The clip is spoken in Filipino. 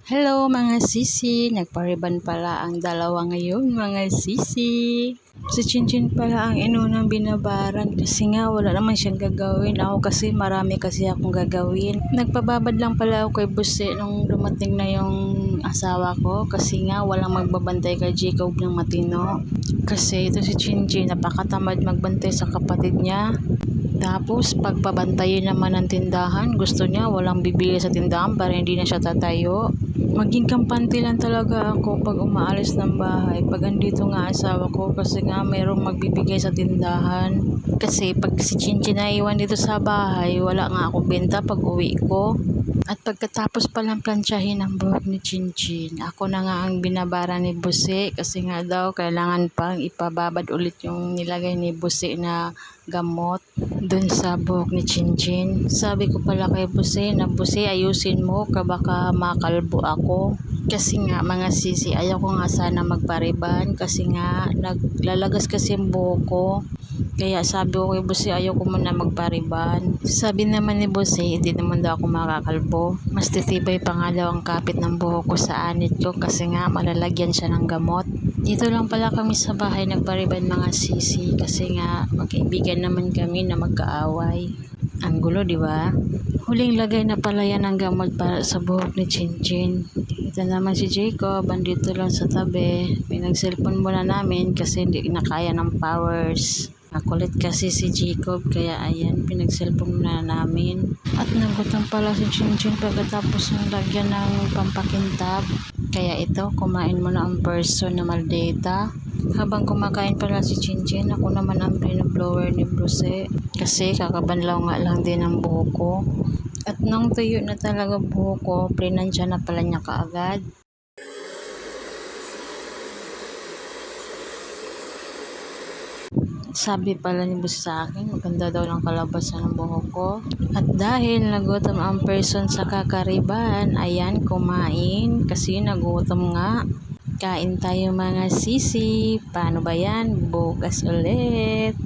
Hello mga sisi, nagpariban pala ang dalawa ngayon mga sisi. Si Chinchin pala ang inunang binabaran kasi nga wala naman siyang gagawin. Ako kasi marami kasi akong gagawin. Nagpababad lang pala ako kay Busi nung dumating na yung asawa ko kasi nga walang magbabantay kay Jacob ng matino. Kasi ito si Chinchin napakatamad magbantay sa kapatid niya. Tapos pagpabantayin naman ng tindahan, gusto niya walang bibili sa tindahan para hindi na siya tatayo. Maging kampante lang talaga ako pag umaalis ng bahay. Pag andito nga asawa ko kasi nga mayroong magbibigay sa tindahan. Kasi pag si Chinchin na iwan dito sa bahay, wala nga ako benta pag uwi ko. At pagkatapos palang plansyahin ang buhok ni Chinchin, ako na nga ang binabara ni Busi kasi nga daw kailangan pang ipababad ulit yung nilagay ni Busi na gamot dun sa buhok ni Chinchin. Sabi ko pala kay Busi na Busi ayusin mo ka baka makalbo ako. Kasi nga mga sisi ayaw ko nga sana magpariban kasi nga naglalagas kasi yung buhok ko. Kaya sabi ko kay Busi ayaw ko muna magpariban. Sabi naman ni Busi hindi naman daw ako makakalbo. Mas titibay pa nga daw ang kapit ng buhok ko sa anit ko kasi nga malalagyan siya ng gamot. Dito lang pala kami sa bahay nagpariban mga sisi kasi nga magkaibigan naman kami na magkaaway. Ang gulo, di ba? Huling lagay na pala yan ng gamot para sa buhok ni Chinchin. Ito naman si Jacob, andito lang sa tabi. Pinag-cellphone muna namin kasi hindi na kaya ng powers. Makulit kasi si Jacob kaya ayan, pinag-cellphone muna namin. At nagutom pala si Chinchin pagkatapos ng lagyan ng pampakintab. Kaya ito, kumain muna ang person na maldita. Habang kumakain pala si Chinchin, ako naman ang pinablower ni Bruce kasi kakabanlaw nga lang din ang buhok ko. At nung tuyo na talaga buhok ko, plinansya na pala niya kaagad. Sabi pala ni Bruce sa akin, maganda daw ng kalabasan ng buhok ko. At dahil nagutom ang person sa kakariban, ayan, kumain kasi nagutom nga. Kain tayo mga sisi. Paano ba yan? Bukas ulit.